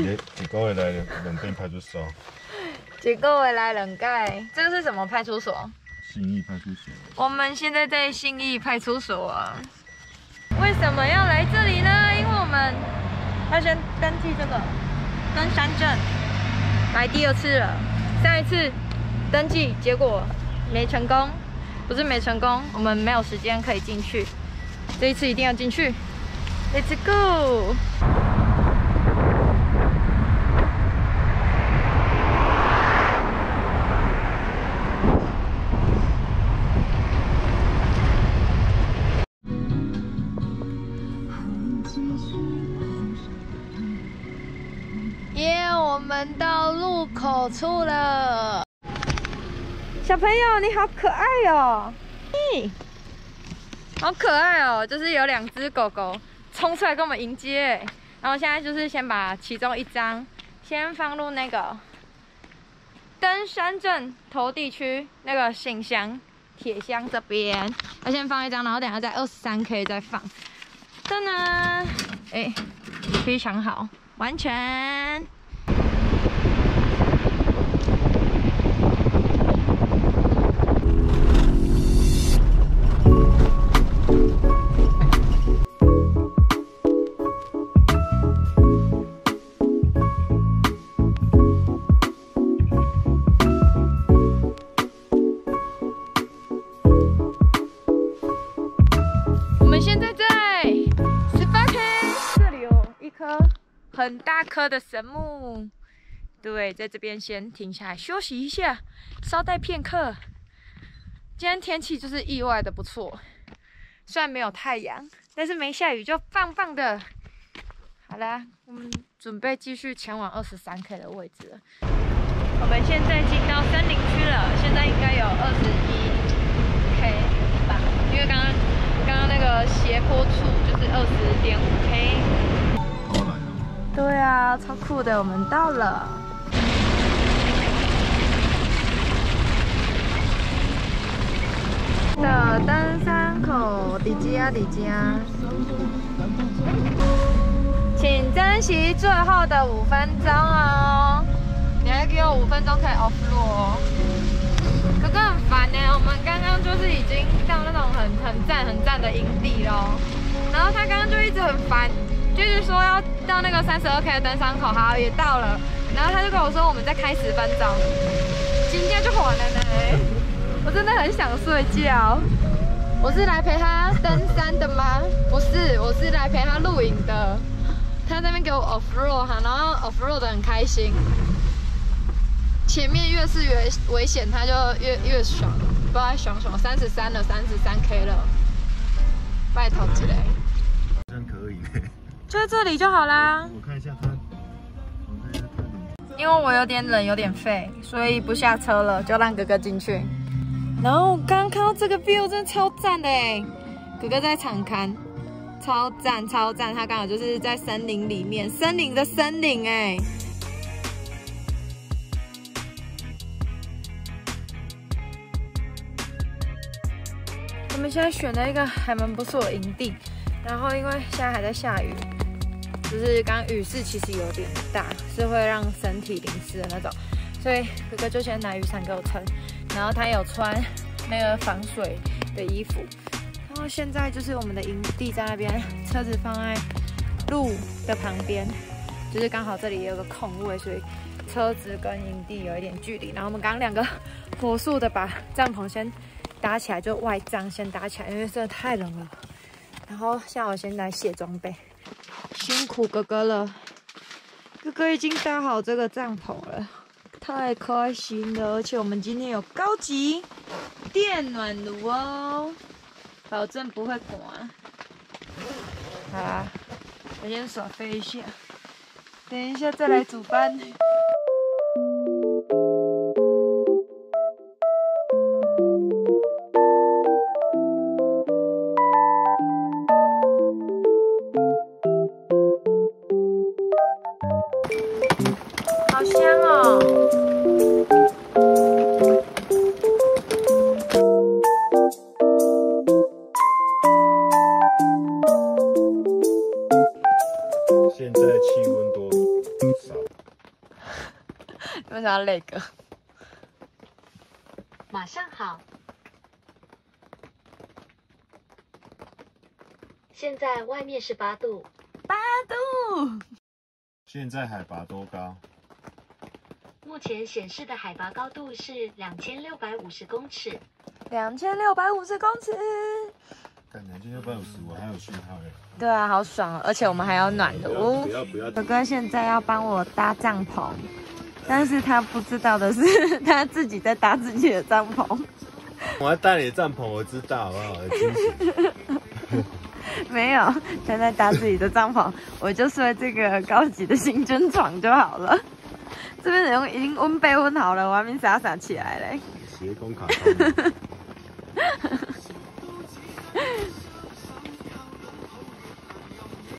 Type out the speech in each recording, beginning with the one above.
一个月来两遍派出所。一个月来2届，这个是什么派出所？信义派出所。我们现在在信义派出所。为什么要来这里呢？因为我们要先登记这个登山证，来第2次了。上一次登记结果没成功，不是没成功，我们没有时间可以进去。这一次一定要进去 ，Let's go！ 耶，我们到入口处了。小朋友，你好可爱哦！咦，好可爱哦！就是有2只狗狗冲出来跟我们迎接。然后现在就是先把其中1张先放入那个登山证投递区那个信箱铁箱这边，要先放1张，然后等下在23K 再放。噔噔，哎，非常好。完全。我们现在在18K， 这里有一棵很大棵的神木，对，在这边先停下来休息一下，稍待片刻。今天天气就是意外的不错，虽然没有太阳，但是没下雨就棒棒的。好啦，我们准备继续前往23K 的位置了。我们现在进到森林区了，现在应该有21K 吧，因为刚刚那个斜坡处就是 20.5K。对啊，超酷的，我们到了。的登山口，底家。请珍惜最后的5分钟哦。你还给我5分钟可以 off road 哦。哥哥很烦呢，我们刚刚就是已经到那种很赞的营地咯，然后他刚刚就一直很烦。就是说要到那个32K 的登山口，好，也到了。然后他就跟我说，我们再开10分钟，今天就完了呢。我真的很想睡觉。我是来陪他登山的吗？不是，我是来陪他露营的。他在那边给我 off road 哈，然后 off road 的很开心。前面越是越危险，他就越爽，不知道在爽什么。33了，33K 了，拜托起来。好像可以呢。就在这里就好啦。我看一下它，因为我有点冷，有点废，所以不下车了，就让哥哥进去。然后我刚刚看到这个 view 真的超赞的哎，哥哥在场看，超赞。他刚好就是在森林里面，森林的森林哎。我们现在选了一个还蛮不错的营地，然后因为现在还在下雨。就是刚刚雨势其实有点大，是会让身体淋湿的那种，所以哥哥就先拿雨伞给我撑，然后他有穿那个防水的衣服。然后现在就是我们的营地在那边，车子放在路的旁边，就是刚好这里也有个空位，所以车子跟营地有一点距离。然后我们刚刚2个火速的把帐篷先搭起来，就外帐先搭起来，因为真的太冷了。然后现在我先来卸装备。辛苦哥哥了，哥哥已经搭好这个帐篷了，太开心了！而且我们今天有高级电暖炉哦，保证不会寒。好啦，我先耍飞一下，等一下再来煮饭。好香哦！现在气温多少？为什么要累个？马上好。现在外面是8度。8度。现在海拔多高？目前显示的海拔高度是2650公尺。2650公尺。看2650，我还有讯号嘞。对啊，好爽哦！而且我们还有暖炉。不要。哥哥现在要帮我搭帐篷，但是他不知道的是，他自己在搭自己的帐篷。我要搭你的帐篷，我知道，好不好？惊喜。没有，他在搭自己的帐篷，我就睡这个高级的行军床就好了。这边人已经温被温好了，我还没洒起来嘞。斜弓卡。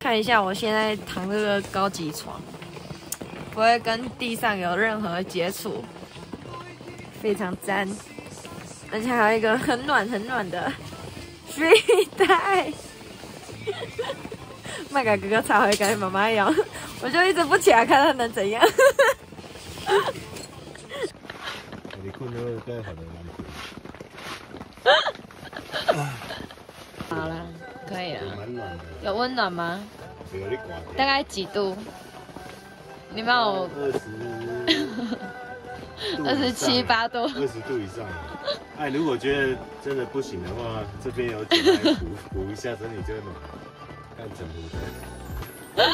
看一下我现在躺这个高级床，不会跟地上有任何接触，非常赞，而且还有一个很暖的睡袋。麦嘎哥哥才会跟妈妈一样，我就一直不起来看他能怎样。你困了该好的好了，可以了。蛮暖的。有温暖吗？有点刮。大概几度？你们有27、8度，20度以上。哎，如果觉得真的不行的话，这边有酒来补一下身体就暖。看整壶的。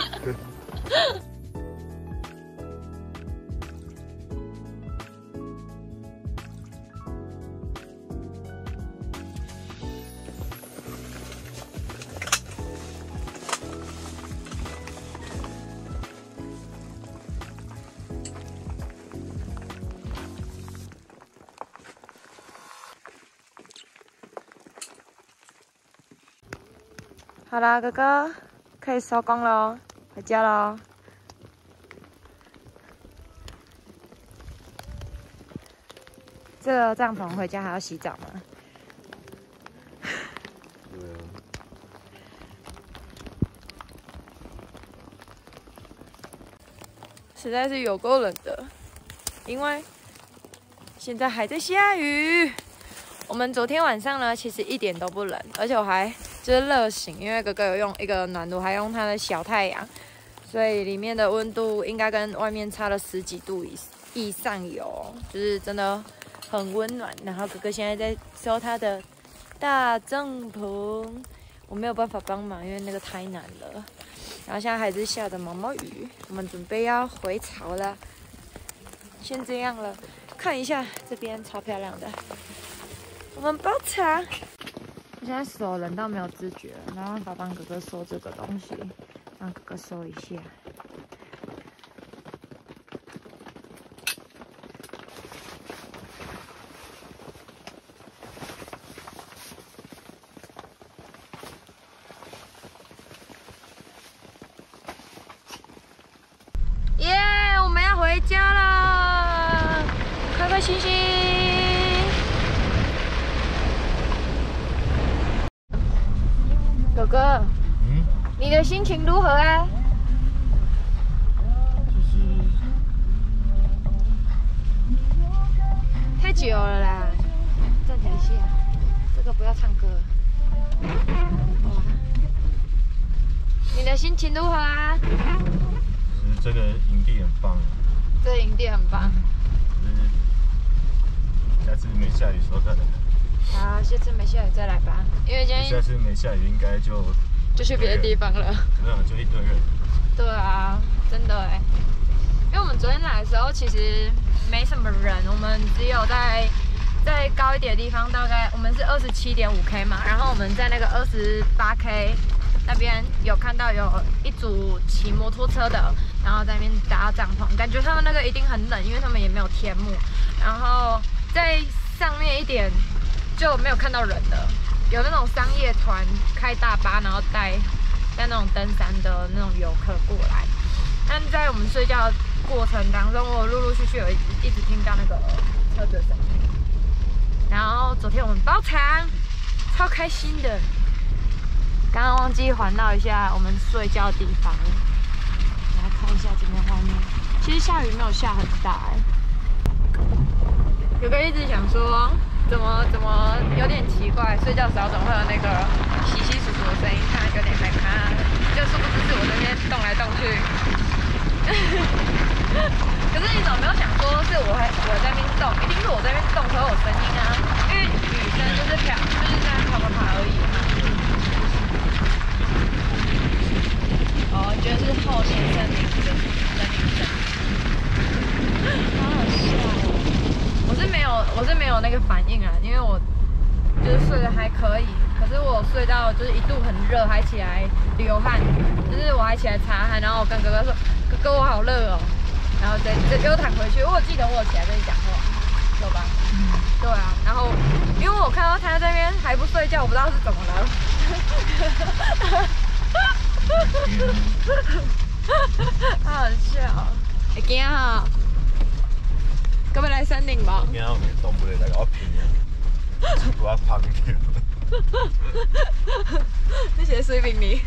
好啦，哥哥，可以收工喽，回家喽。这个帐篷回家还要洗澡吗？对啊。实在是有够冷的，因为现在还在下雨。我们昨天晚上呢，其实一点都不冷，而且我还就是热醒，因为哥哥有用一个暖炉，还用他的小太阳，所以里面的温度应该跟外面差了10几度以上有，就是真的很温暖。然后哥哥现在在收他的大帐篷，我没有办法帮忙，因为那个太难了。然后现在还是下着毛毛雨，我们准备要回巢了。先这样了，看一下这边超漂亮的。我们包场，我现在手冷到没有知觉了，然后爸帮哥哥收这个东西，让哥哥收一下。耶！我们要回家了，开开心心。哥哥，你的心情如何啊？太久了啦，暂停一下，这个不要唱歌。你的心情如何啊？就是这个营地很棒，这营地很棒。下次没下雨的时候再来。好，下次没下雨再来吧，因为今天下次没下雨应该就去别的地方了。没有，就一堆人。对啊，真的哎，因为我们昨天来的时候其实没什么人，我们只有在高一点的地方，大概我们是27.5K 嘛，然后我们在那个28K 那边有看到有一组骑摩托车的，然后在那边搭帐篷，感觉他们那个一定很冷，因为他们也没有天幕。然后在上面一点就没有看到人的，有那种商业团开大巴，然后带那种登山的那种游客过来。但在我们睡觉的过程当中，我陆陆续续有一直听到那个车子的声音。然后昨天我们包场，超开心的。刚刚忘记环绕一下我们睡觉的地方，来看一下这边外面。其实下雨没有下很大哥哥一直想说，怎么有点奇怪，睡觉时候怎么会有那个稀稀疏疏的声音，他有点害怕，就殊不知是我这边动来动去。可是你怎么没有想说是我在那边动？一定是我在那边动才会有声音啊，因为女生就是在爬而已嘛。哦，你觉得是后面森林的声？好好笑哦！我是没有那个反应啊，因为我就是睡得还可以，可是我睡到就是一度很热，还起来流汗，就是我还起来擦汗，然后我跟哥哥说：“哥哥，我好热哦。”然后再又躺回去。我记得我有起来跟你讲话，有吧？对啊。然后因为我看到他在那边还不睡觉，我不知道是怎么了。好好笑，会惊哈？要不要来山顶吧？惊我面动不来来我拼啊，我胖掉。你写水平你。